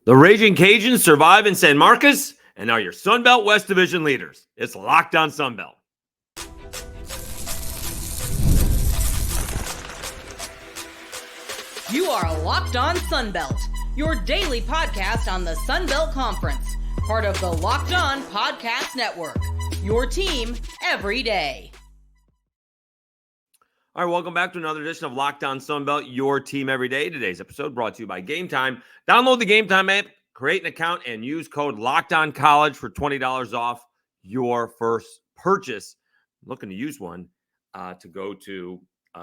The Ragin Cajuns survive in San Marcos and are your Sunbelt West Division leaders. It's Locked On Sunbelt. You are Locked On Sunbelt, your daily podcast on the Sunbelt Conference, part of the Locked On Podcast Network, your team every day. All right, welcome back to another edition of Locked On Sunbelt, your team every day. Today's episode brought to you by Game Time. Download the Game Time app, create an account, and use code LOCKEDONCollege for $20 off your first purchase. I'm looking to use one to go to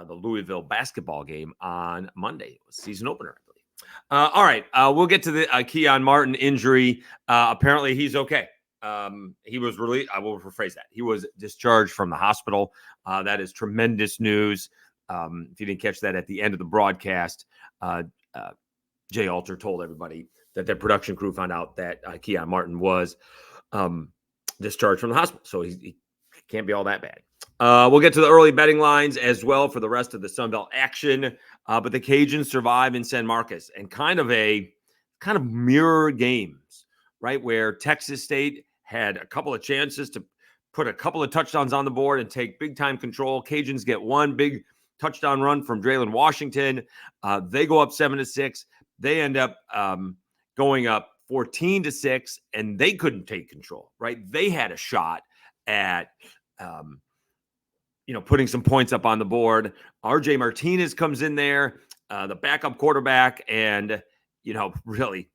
the Louisville basketball game on Monday. It was season opener, I believe. All right, we'll get to the Keyon Martin injury. Apparently, he's okay. He was released. I will rephrase that. He was discharged from the hospital. That is tremendous news. If you didn't catch that at the end of the broadcast, Jay Alter told everybody that their production crew found out that Keon Martin was discharged from the hospital. So he can't be all that bad. We'll get to the early betting lines as well for the rest of the Sunbelt action. But the Cajuns survive in San Marcos and kind of mirror games, right? Where Texas State had a couple of chances to put a couple of touchdowns on the board and take big-time control. Cajuns get one big touchdown run from Draylen Washington. They go up 7-6. They end up going up 14-6, and they couldn't take control, right? They had a shot at, putting some points up on the board. RJ Martinez comes in there, the backup quarterback, and, really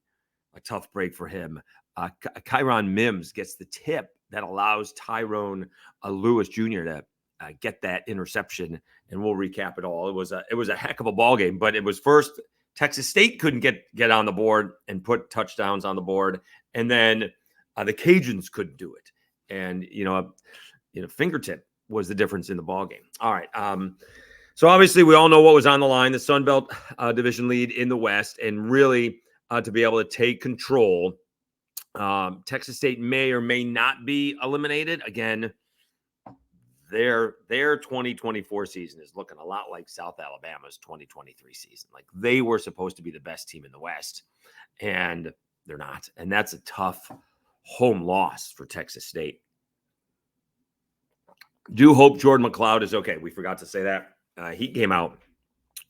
a tough break for him. Kyron Mims gets the tip that allows Tyrone Lewis Jr. to get that interception, and we'll recap it all. It was a heck of a ball game, but it was first Texas State couldn't get on the board and put touchdowns on the board, and then the Cajuns couldn't do it. And fingertip was the difference in the ball game. All right, so obviously we all know what was on the line: the Sunbelt Division lead in the West, and really to be able to take control. Texas State may or may not be eliminated. Again, their 2024 season is looking a lot like South Alabama's 2023 season. Like, they were supposed to be the best team in the West, and they're not. And that's a tough home loss for Texas State. Do hope Jordan McLeod is okay. We forgot to say that. He came out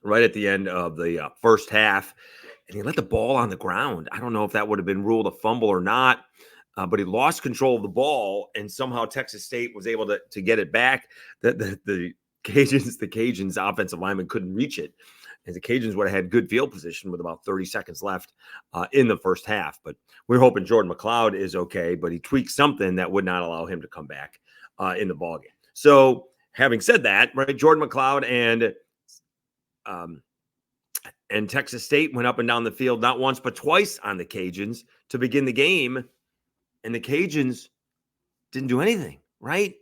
right at the end of the first half, and he let the ball on the ground. I don't know if that would have been ruled a fumble or not, but he lost control of the ball, and somehow Texas State was able to get it back. The Cajuns offensive lineman couldn't reach it, and the Cajuns would have had good field position with about 30 seconds left in the first half. But we're hoping Jordan McLeod is okay, but he tweaked something that would not allow him to come back in the ballgame. So having said that, right, Jordan McLeod and Texas State went up and down the field not once but twice on the Cajuns to begin the game, and the Cajuns didn't do anything, right?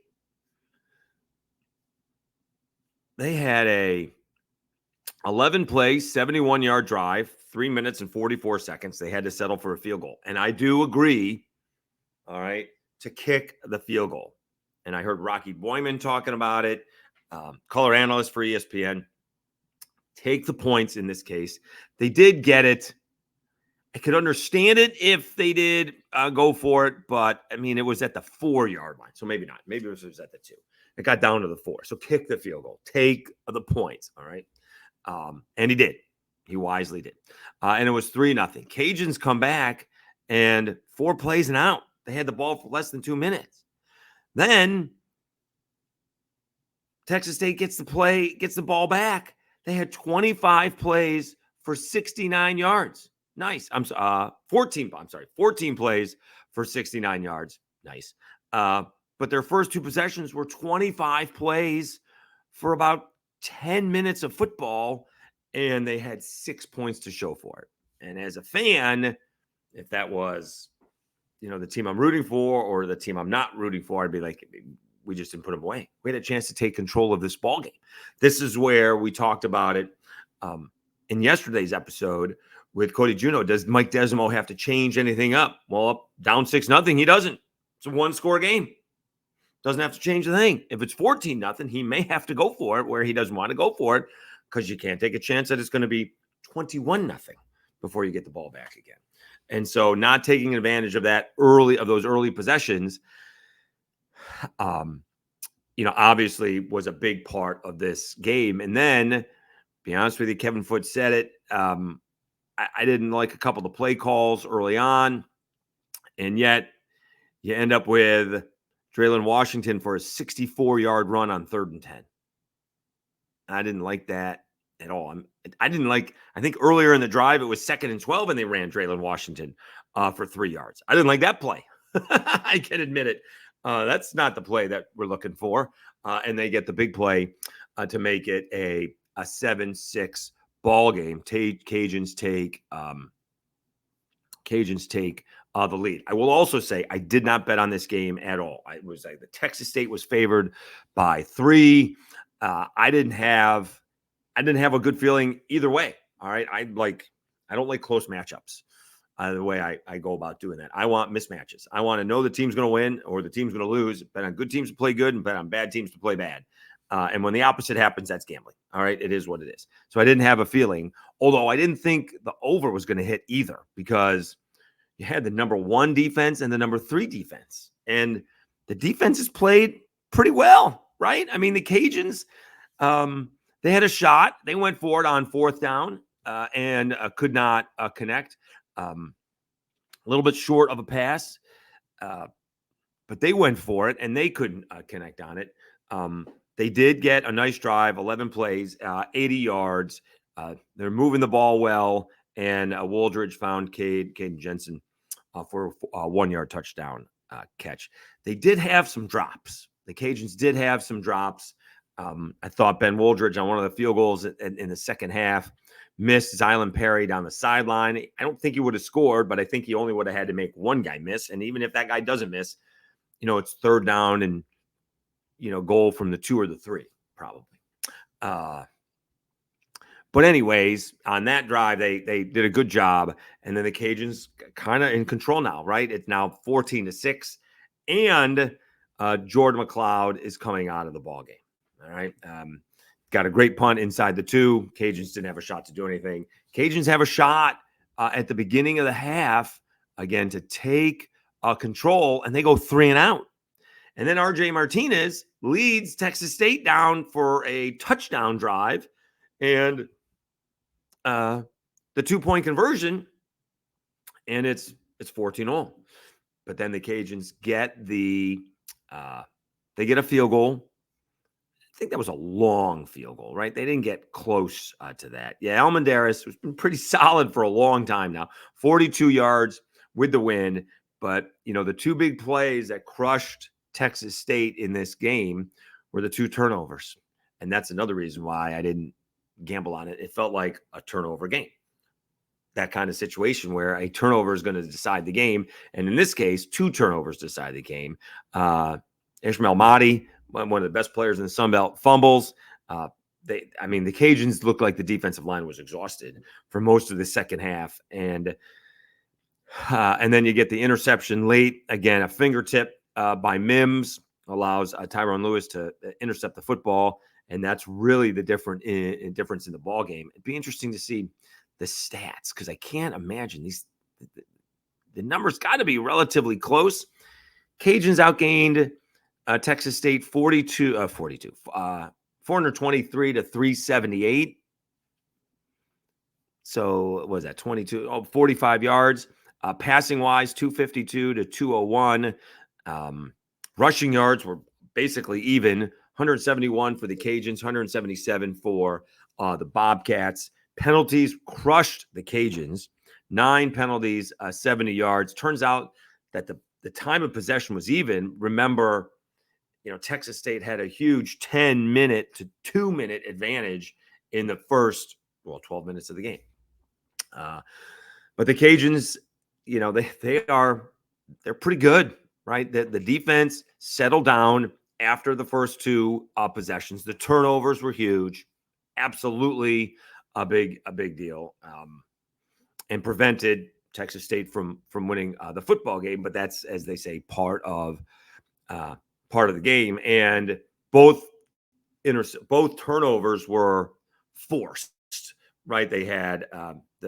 They had a 11-play, 71-yard drive, 3 minutes and 44 seconds. They had to settle for a field goal. And I do agree, all right, to kick the field goal. And I heard Rocky Boyman talking about it, color analyst for ESPN. Take the points in this case. They did get it. I could understand it if they did go for it, but, I mean, it was at the 4-yard line, so maybe not. Maybe it was at the 2. It got down to the 4, so kick the field goal. Take the points, all right? And he did. He wisely did. And it was 3-0. Cajuns come back, and 4 plays and out. They had the ball for less than 2 minutes. Then Texas State gets the ball back. They had 25 plays for 69 yards. Nice. 14 plays for 69 yards. Nice. But their first 2 possessions were 25 plays for about 10 minutes of football, and they had 6 points to show for it. And as a fan, if that was, the team I'm rooting for or the team I'm not rooting for, I'd be like, we just didn't put them away. We had a chance to take control of this ball game. This is where we talked about it in yesterday's episode with Cody Juneau. Does Mike Desimo have to change anything up? Well, up down 6-0, he doesn't. It's a 1-score game. Doesn't have to change the thing. If it's 14-0, he may have to go for it where he doesn't want to go for it because you can't take a chance that it's going to be 21-0. before you get the ball back again. And so not taking advantage of those early possessions, obviously was a big part of this game. And then, to be honest with you, Kevin Foote said it. I didn't like a couple of the play calls early on, and yet you end up with Draylen Washington for a 64-yard run on 3rd and 10. I didn't like that at all. I think earlier in the drive, it was 2nd and 12, and they ran Draylen Washington for 3 yards. I didn't like that play. I can admit it. That's not the play that we're looking for. And they get the big play to make it a 7-6 ball game. Cajuns take the lead. I will also say I did not bet on this game at all. It was like the Texas State was favored by 3. I didn't have a good feeling either way. All right. I don't like close matchups. The way I go about doing that. I want mismatches. I want to know the team's going to win or the team's going to lose. Bet on good teams to play good and bet on bad teams to play bad. And when the opposite happens, that's gambling. All right. It is what it is. So I didn't have a feeling, although I didn't think the over was going to hit either, because you had the number 1 defense and the number 3 defense. And the defenses played pretty well, right? I mean, the Cajuns, they had a shot. They went for it on 4th down and could not connect. A little bit short of a pass, but they went for it and they couldn't connect on it. They did get a nice drive, 11 plays, 80 yards. They're moving the ball well, and Wooldridge found Caden Jensen for a 1-yard touchdown catch. They did have some drops. The Cajuns did have some drops. I thought Ben Wooldridge on one of the field goals in the second half missed Zylan Perry down the sideline. I don't think he would have scored, but I think he only would have had to make one guy miss. And even if that guy doesn't miss, it's 3rd down and, goal from the 2 or the 3, probably. But anyways, on that drive, they did a good job. And then the Cajuns kind of in control now, right? It's now 14-6. And Jordan McLeod is coming out of the ball game. All right. Got a great punt inside the 2. Cajuns didn't have a shot to do anything. Cajuns have a shot at the beginning of the half, again, to take control, and they go 3 and out. And then RJ Martinez leads Texas State down for a touchdown drive, and the 2-point conversion, and it's 14-0. But then the Cajuns get they get a field goal. I think that was a long field goal, right? They didn't get close to that. Yeah, Almendarez has been pretty solid for a long time now. 42 yards with the win. But, the 2 big plays that crushed Texas State in this game were the 2 turnovers. And that's another reason why I didn't gamble on it. It felt like a turnover game. That kind of situation where a turnover is going to decide the game. And in this case, 2 turnovers decide the game. Ishmael Mahdi, one of the best players in the Sun Belt, fumbles. The Cajuns looked like the defensive line was exhausted for most of the second half. And then you get the interception late. Again, a fingertip by Mims allows Tyrone Lewis to intercept the football. And that's really the difference in the ball game. It'd be interesting to see the stats, because I can't imagine the numbers got to be relatively close. Cajuns outgained Texas State 423 to 378. So what was that? 45 yards. Passing wise, 252 to 201. Rushing yards were basically even. 171 for the Cajuns, 177 for the Bobcats. Penalties crushed the Cajuns. 9 penalties, 70 yards. Turns out that the time of possession was even. Remember, Texas State had a huge 10-minute to 2-minute advantage in the first, 12 minutes of the game. But the Cajuns, they're pretty good, right? The defense settled down after the first 2 possessions. The turnovers were huge, absolutely a big deal, and prevented Texas State from winning the football game. But that's, as they say, part of the game. And both turnovers were forced, right? They had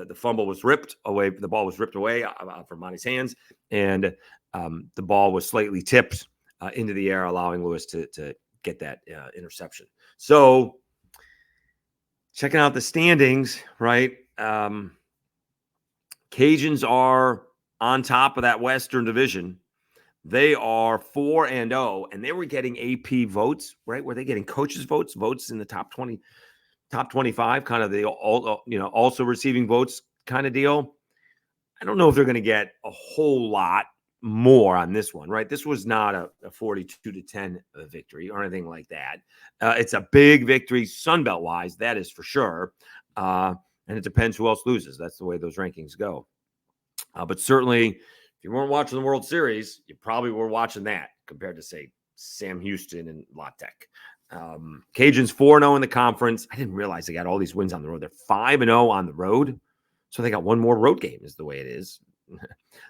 the fumble was ripped away. The ball was ripped away from Monty's hands, and the ball was slightly tipped into the air, allowing Lewis to get that interception. So checking out the standings, right? Cajuns are on top of that Western Division. They are 4-0, and they were getting AP votes, right? Were they getting coaches' votes in the top 20, top 25, kind of the also receiving votes kind of deal? I don't know if they're going to get a whole lot more on this one, right? This was not a 42-10 victory or anything like that. It's a big victory, Sunbelt wise, that is for sure. And it depends who else loses. That's the way those rankings go. But certainly, if you weren't watching the World Series, you probably were watching that compared to, say, Sam Houston and La Tech. Cajuns 4-0 in the conference. I didn't realize they got all these wins on the road. They're 5-0 on the road. So they got one more road game is the way it is.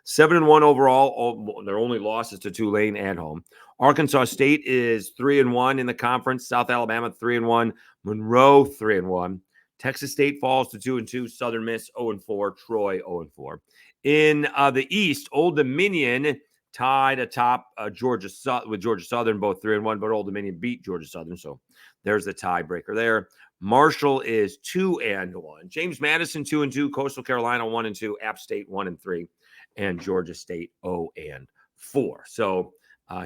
7-1 overall. Their only loss is to Tulane at home. Arkansas State is 3-1 in the conference. South Alabama 3-1. Monroe 3-1. Texas State falls to 2-2. Southern Miss 0-4. Troy 0-4. In the East, Old Dominion tied atop Georgia Southern, both 3-1, but Old Dominion beat Georgia Southern, so there's the tiebreaker there. Marshall is 2-1. James Madison 2-2. Coastal Carolina 1-2. App State 1-3, and Georgia State 0-4. So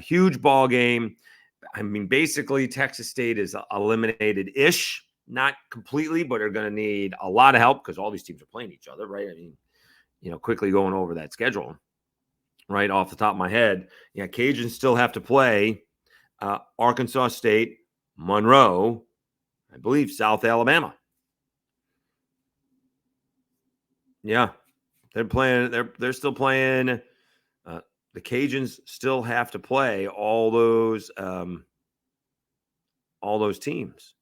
huge ball game. I mean, basically, Texas State is eliminated-ish, not completely, but are going to need a lot of help because all these teams are playing each other, right? I mean, quickly going over that schedule, right off the top of my head. Yeah, Cajuns still have to play Arkansas State, Monroe, I believe South Alabama. Yeah, they're playing. They're still playing. The Cajuns still have to play all those teams.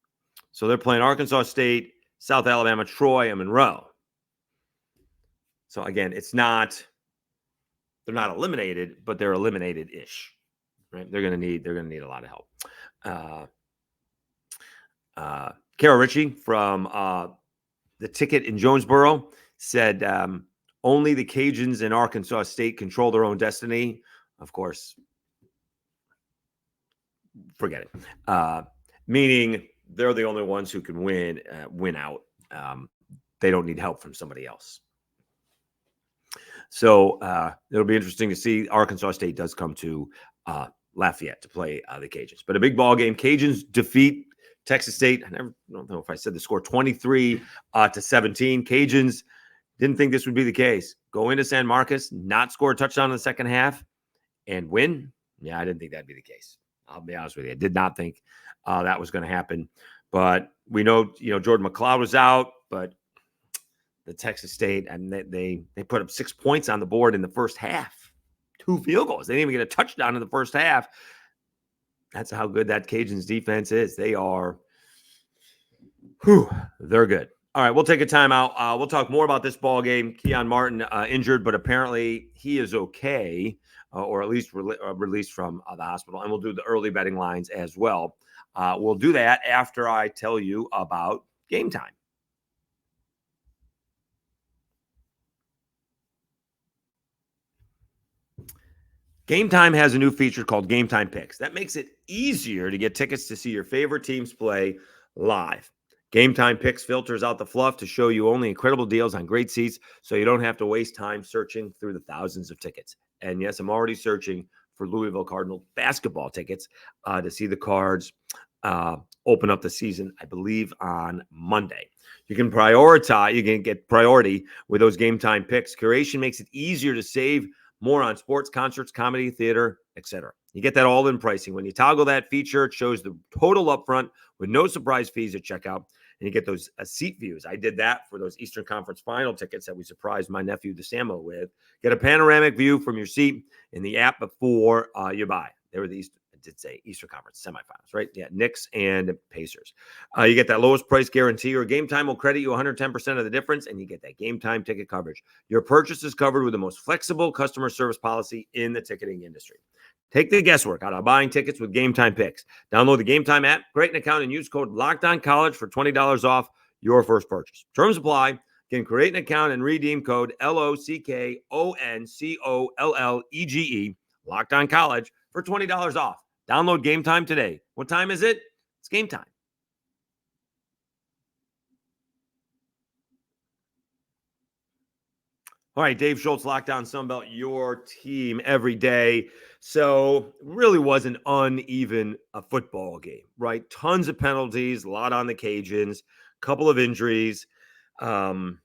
So they're playing Arkansas State, South Alabama, Troy, and Monroe. So again, they're not eliminated, but they're eliminated-ish, right? They're going to need a lot of help. Carol Ritchie from the Ticket in Jonesboro said, only the Cajuns in Arkansas State control their own destiny. Of course, forget it. Meaning they're the only ones who can win out. They don't need help from somebody else. So it'll be interesting to see. Arkansas State does come to Lafayette to play the Cajuns. But a big ball game. Cajuns defeat Texas State. I don't know if I said the score, 23-17. Cajuns didn't think this would be the case. Go into San Marcos, not score a touchdown in the second half, and win. Yeah, I didn't think that'd be the case. I'll be honest with you. I did not think that was going to happen. But we know, Jordan McLeod was out, but the Texas State, and they put up 6 points on the board in the first half. 2 field goals. They didn't even get a touchdown in the first half. That's how good that Cajuns defense is. They are, they're good. All right, we'll take a timeout. We'll talk more about this ball game. Keon Martin injured, but apparently he is okay, or at least released from the hospital. And we'll do the early betting lines as well. We'll do that after I tell you about Game Time. Game Time has a new feature called Game Time Picks. That makes it easier to get tickets to see your favorite teams play live. Game Time Picks filters out the fluff to show you only incredible deals on great seats, so you don't have to waste time searching through the thousands of tickets. And yes, I'm already searching for Louisville Cardinal basketball tickets to see the Cards open up the season, I believe, on Monday. You can get priority with those Game Time Picks. Curation makes it easier to save more on sports, concerts, comedy, theater, etc. You get that all in pricing. When you toggle that feature, it shows the total upfront with no surprise fees at checkout, and you get those seat views. I did that for those Eastern Conference final tickets that we surprised my nephew DeSamo with. Get a panoramic view from your seat in the app before you buy. They were the Eastern Conference semifinals, right? Yeah, Knicks and Pacers. You get that lowest price guarantee, or Game Time will credit you 110% of the difference, and you get that Game Time ticket coverage. Your purchase is covered with the most flexible customer service policy in the ticketing industry. Take the guesswork out of buying tickets with Game Time Picks. Download the Game Time app, create an account, and use code LOCKEDONCollege for $20 off your first purchase. Terms apply. Again, create an account and redeem code LOCKONCOLLEGE, Locked On College, for $20 off. Download Game Time today. What time is it? It's game time. All right, Dave Schultz, Locked On Sunbelt, your team every day. So really was an uneven football game, right? Tons of penalties, a lot on the Cajuns, a couple of injuries, not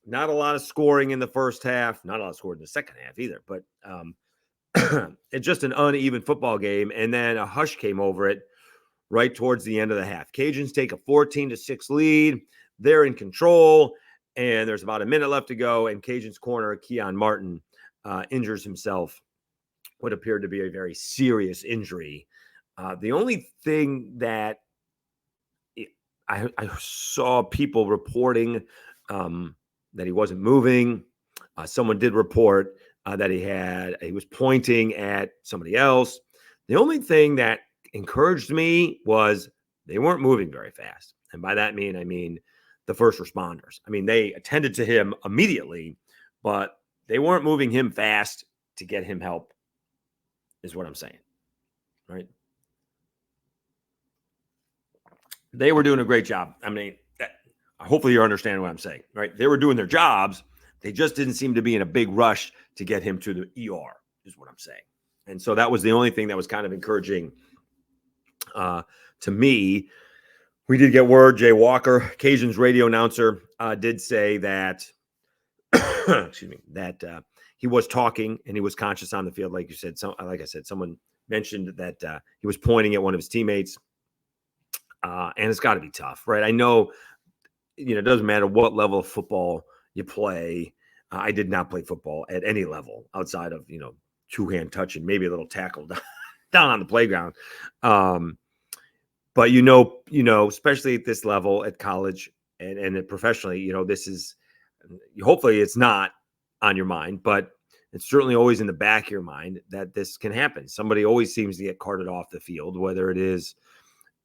a lot of scoring in the first half, not a lot of scoring in the second half either, but it's just an uneven football game. And then a hush came over it right towards the end of the half. Cajuns take a 14-6 lead. They're in control. And there's about a minute left to go, and Cajuns corner Keon Martin injures himself, what appeared to be a very serious injury. The only thing that I saw people reporting that he wasn't moving. Someone did report that he was pointing at somebody else. The only thing that encouraged me was they weren't moving very fast. And by that I mean the first responders. I mean, they attended to him immediately, but they weren't moving him fast to get him help, is what I'm saying, right? They were doing a great job. I mean, hopefully you're understanding what I'm saying, right? They were doing their jobs. They just didn't seem to be in a big rush to get him to the ER, is what I'm saying. And so that was the only thing that was kind of encouraging to me. We did get word, Jay Walker, Cajuns radio announcer, did say that, that he was talking and he was conscious on the field. Like you said, like I said, someone mentioned that he was pointing at one of his teammates, and it's got to be tough, right? I know, it doesn't matter what level of football you play. I did not play football at any level outside of, two-hand touch and maybe a little tackle down on the playground. But, especially at this level at college and professionally, this is, hopefully it's not on your mind, but it's certainly always in the back of your mind that this can happen. Somebody always seems to get carted off the field, whether it is,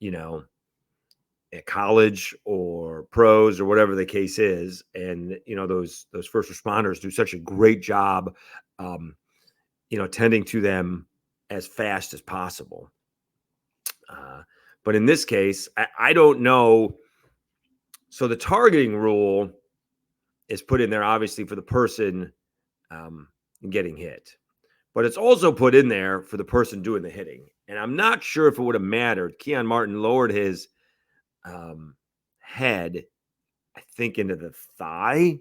at college or pros or whatever the case is. And, those first responders do such a great job, tending to them as fast as possible. But in this case, I don't know. So the targeting rule is put in there, obviously, for the person getting hit. But it's also put in there for the person doing the hitting. And I'm not sure if it would have mattered. Keon Martin lowered his head, I think, into the thigh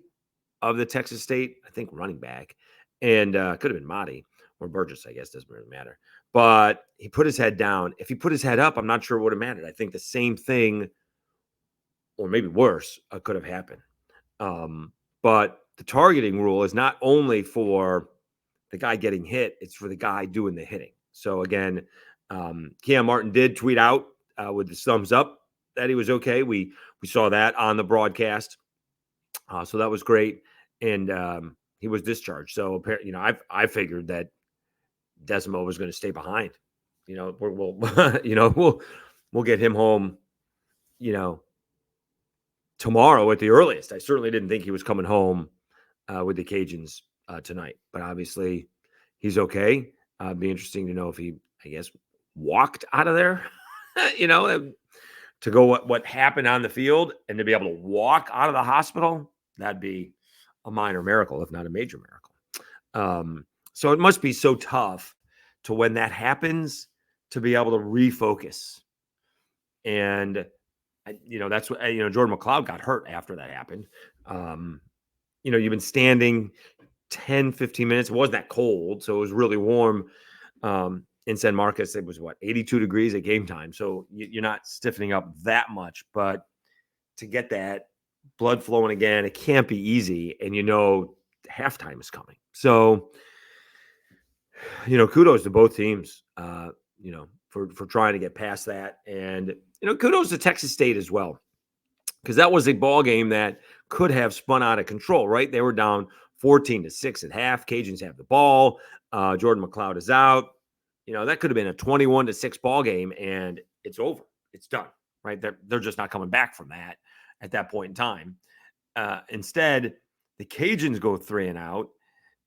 of the Texas State, running back. And could have been Motti or Burgess, I guess, doesn't really matter. But he put his head down. If he put his head up, I'm not sure it would have mattered. I think the same thing, or maybe worse, could have happened. But the targeting rule is not only for the guy getting hit, it's for the guy doing the hitting. So again, Keon Martin did tweet out with the thumbs up that he was okay. We saw that on the broadcast. So that was great. And he was discharged. So apparently, I figured that Desimo was going to stay behind. We'll we'll get him home, tomorrow at the earliest. I certainly didn't think he was coming home with the Cajuns tonight, but obviously he's okay. It'd be interesting to know if he, I guess, walked out of there, to go what happened on the field and to be able to walk out of the hospital. That'd be a minor miracle, if not a major miracle. So it must be so tough to, when that happens, to be able to refocus. And, that's what, Jordan McLeod got hurt after that happened. You've been standing 10, 15 minutes. It wasn't that cold, so it was really warm. In San Marcos, it was 82 degrees at game time. So you're not stiffening up that much, but to get that blood flowing again, it can't be easy. And halftime is coming. So, kudos to both teams, for trying to get past that. And, kudos to Texas State as well, because that was a ball game that could have spun out of control, right? They were down 14-6 at half. Cajuns have the ball. Jordan McLeod is out. That could have been a 21-6 ball game, and it's over. It's done, right? They're just not coming back from that at that point in time. Instead, the Cajuns go 3 and out.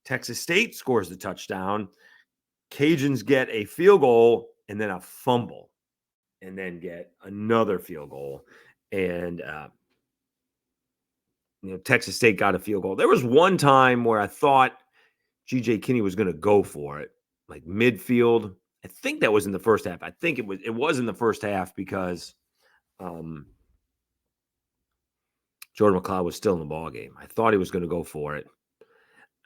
Texas State scores the touchdown. Cajuns get a field goal and then a fumble, and then get another field goal. And Texas State got a field goal. There was one time where I thought G.J. Kinney was going to go for it, like midfield. I think that was in the first half. I think it was in the first half because Jordan McLeod was still in the ball game. I thought he was going to go for it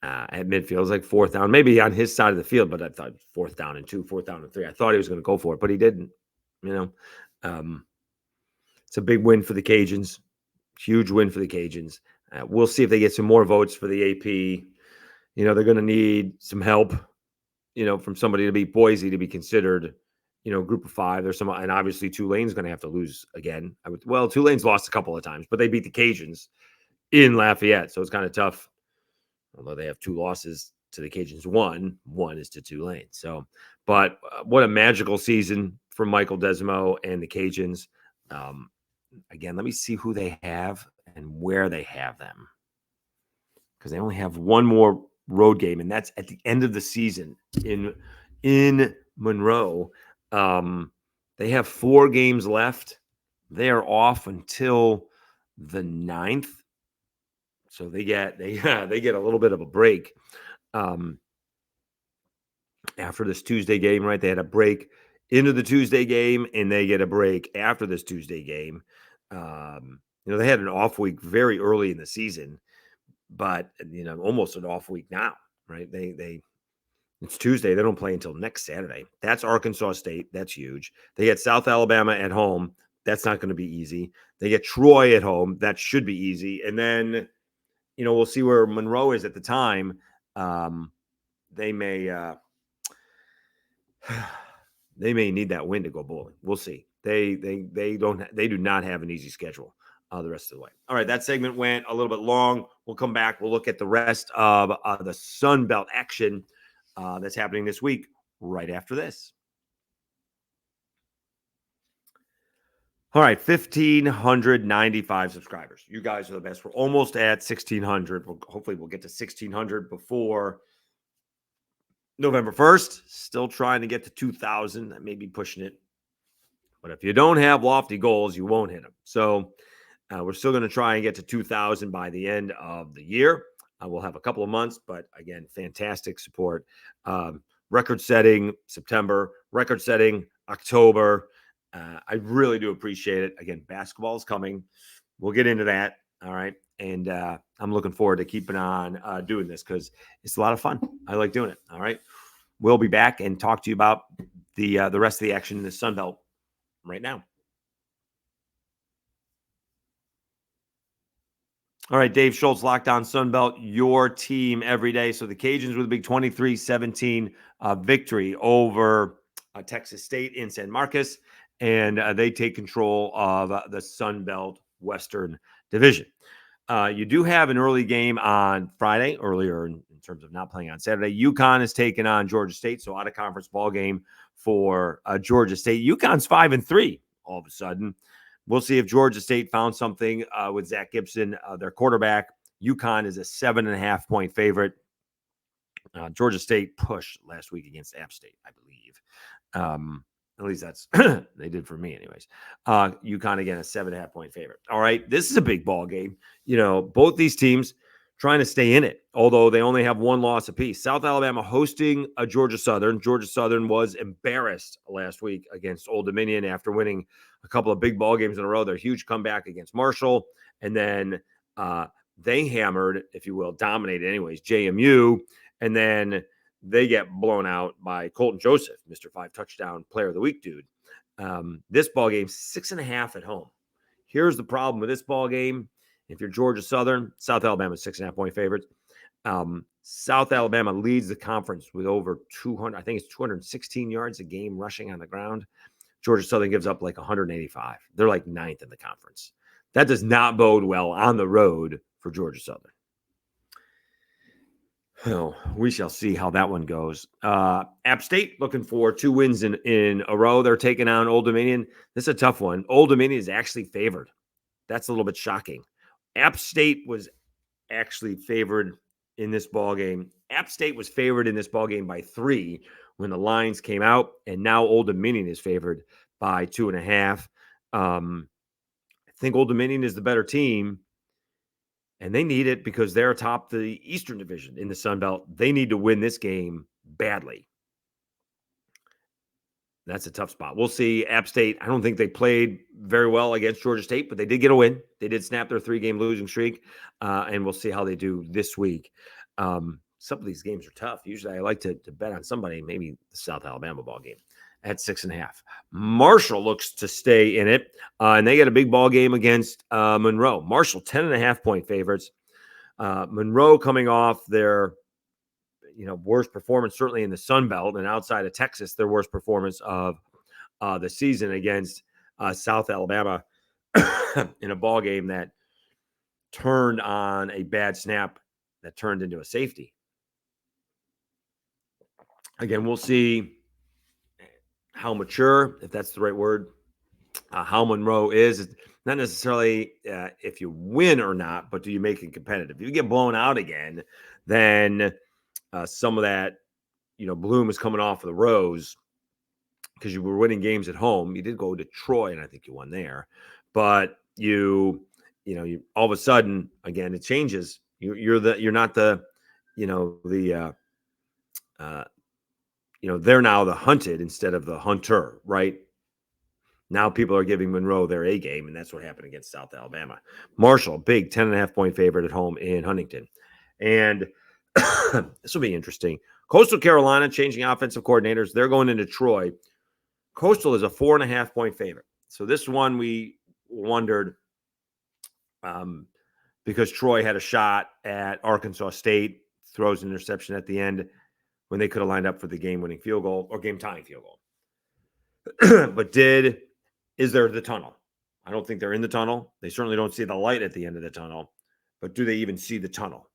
at midfield. It was like 4th down, maybe on his side of the field, but I thought 4th down and 2, 4th down and 3. I thought he was going to go for it, but he didn't. It's a big win for the Cajuns. Huge win for the Cajuns. We'll see if they get some more votes for the AP. They're going to need some help, from somebody to beat Boise to be considered, group of 5. There's some, and obviously Tulane's going to have to lose again. Tulane's lost a couple of times, but they beat the Cajuns in Lafayette. So it's kind of tough. Although they have 2 losses to the Cajuns, one is to Tulane. So, but what a magical season for Michael Desimo and the Cajuns. Again, let me see who they have and where they have them, because they only have one more road game, and that's at the end of the season in Monroe. They have 4 games left. They are off until the 9th. So they get a little bit of a break after this Tuesday game, right? They had a break into the Tuesday game, and they get a break after this Tuesday game. They had an off week very early in the season, but almost an off week now, right? It's Tuesday. They don't play until next Saturday. That's Arkansas State. That's huge. They get South Alabama at home. That's not going to be easy. They get Troy at home. That should be easy. And then, we'll see where Monroe is at the time. They may need that win to go bowling. We'll see. They do not have an easy schedule the rest of the way. All right, that segment went a little bit long. We'll come back. We'll look at the rest of the Sun Belt action that's happening this week right after this. All right, 1,595 subscribers. You guys are the best. We're almost at 1,600. Hopefully we'll get to 1,600 before November 1st. Still trying to get to 2,000. I may be pushing it. But if you don't have lofty goals, you won't hit them. So we're still going to try and get to 2,000 by the end of the year. We'll have a couple of months, but again, fantastic support. Record-setting September, record-setting October. I really do appreciate it. Again, basketball is coming. We'll get into that. All right. And I'm looking forward to keeping on doing this because it's a lot of fun. I like doing it. All right. We'll be back and talk to you about the rest of the action in the Sun Belt right now. All right, Dave Schultz, Locked On Sun Belt, your team every day. So the Cajuns with a big 23-17 victory over Texas State in San Marcos, and they take control of the Sun Belt Western Division. You do have an early game on Friday, earlier in terms of not playing on Saturday. UConn is taking on Georgia State, so out-of-conference ball game for Georgia State. UConn's 5-3 all of a sudden. We'll see if Georgia State found something with Zach Gibson, their quarterback. UConn is a 7.5-point favorite. Georgia State pushed last week against App State, I believe. At least that's they did for me anyways. UConn, again, a 7.5-point favorite. All right, this is a big ball game. Both these teams trying to stay in it, although they only have one loss apiece. South Alabama hosting a Georgia Southern. Georgia Southern was embarrassed last week against Old Dominion after winning a couple of big ball games in a row. Their huge comeback against Marshall. And then they hammered, if you will, dominated anyways, JMU. And then they get blown out by Colton Joseph, Mr. 5-touchdown player of the week dude. This ball game, 6.5 at home. Here's the problem with this ball game. If you're Georgia Southern, South Alabama 6.5-point favorites. South Alabama leads the conference with over 200. I think it's 216 yards a game rushing on the ground. Georgia Southern gives up like 185. They're like 9th in the conference. That does not bode well on the road for Georgia Southern. Oh, we shall see how that one goes. App State looking for 2 wins in a row. They're taking on Old Dominion. This is a tough one. Old Dominion is actually favored. That's a little bit shocking. App State was actually favored in this ball game. App State was favored in this ball game by 3 when the lines came out, and now Old Dominion is favored by 2.5. I think Old Dominion is the better team, and they need it because they're atop the Eastern Division in the Sun Belt. They need to win this game badly. That's a tough spot. We'll see. App State, I don't think they played very well against Georgia State, but they did get a win. They did snap their 3-game losing streak, and we'll see how they do this week. Some of these games are tough. Usually I like to bet on somebody, maybe the South Alabama ball game at 6.5. Marshall looks to stay in it, and they got a big ball game against Monroe. Marshall, 10.5-point favorites. Monroe coming off their worst performance, certainly in the Sun Belt and outside of Texas, their worst performance of the season against South Alabama in a ball game that turned on a bad snap that turned into a safety. Again, we'll see how mature, if that's the right word, how Monroe is. It's not necessarily if you win or not, but do you make it competitive? If you get blown out again, then some of that, bloom is coming off of the rose because you were winning games at home. You did go to Troy, and I think you won there. But you all of a sudden, again, it changes. You're not the, they're now the hunted instead of the hunter, right? Now people are giving Monroe their A game, and that's what happened against South Alabama. Marshall, big 10.5-point favorite at home in Huntington. And this will be interesting. Coastal Carolina changing offensive coordinators. They're going into Troy. Coastal is a 4.5-point favorite. So this one we wondered because Troy had a shot at Arkansas State, throws an interception at the end when they could have lined up for the game-winning field goal or game-tying field goal. But is there the tunnel? I don't think they're in the tunnel. They certainly don't see the light at the end of the tunnel. But do they even see the tunnel?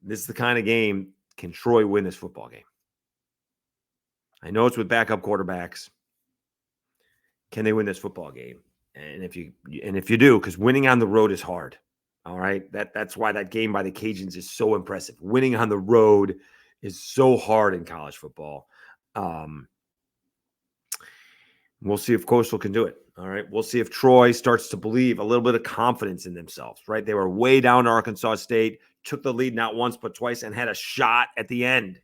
This is the kind of game, can Troy win this football game? I know it's with backup quarterbacks. Can they win this football game? And if you do, because winning on the road is hard. All right. That's why that game by the Cajuns is so impressive. Winning on the road is so hard in college football. We'll see if Coastal can do it. All right. We'll see if Troy starts to believe a little bit of confidence in themselves, right? They were way down to Arkansas State, took the lead not once but twice, and had a shot at the end. A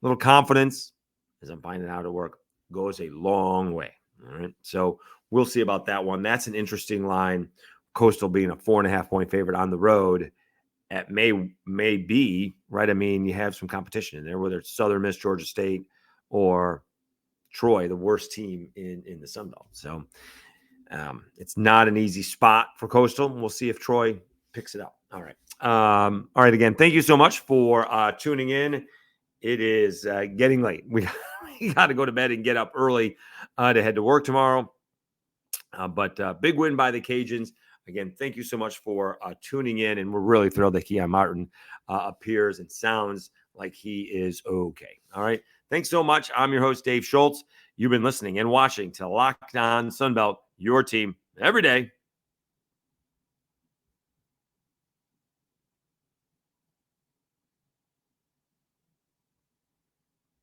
little confidence, as I'm finding out at work, goes a long way. All right. So we'll see about that one. That's an interesting line. Coastal being a 4.5-point favorite on the road at may be, right? I mean, you have some competition in there, whether it's Southern Miss, Georgia State, or Troy, the worst team in the Sun Belt. So it's not an easy spot for Coastal. We'll see if Troy picks it up. All right. All right. Again, thank you so much for tuning in. It is getting late. We got to go to bed and get up early to head to work tomorrow. But big win by the Cajuns. Again, thank you so much for tuning in. And we're really thrilled that Keon Martin appears and sounds like he is okay. All right. Thanks so much. I'm your host, Dave Schultz. You've been listening and watching to Locked On Sunbelt, your team every day.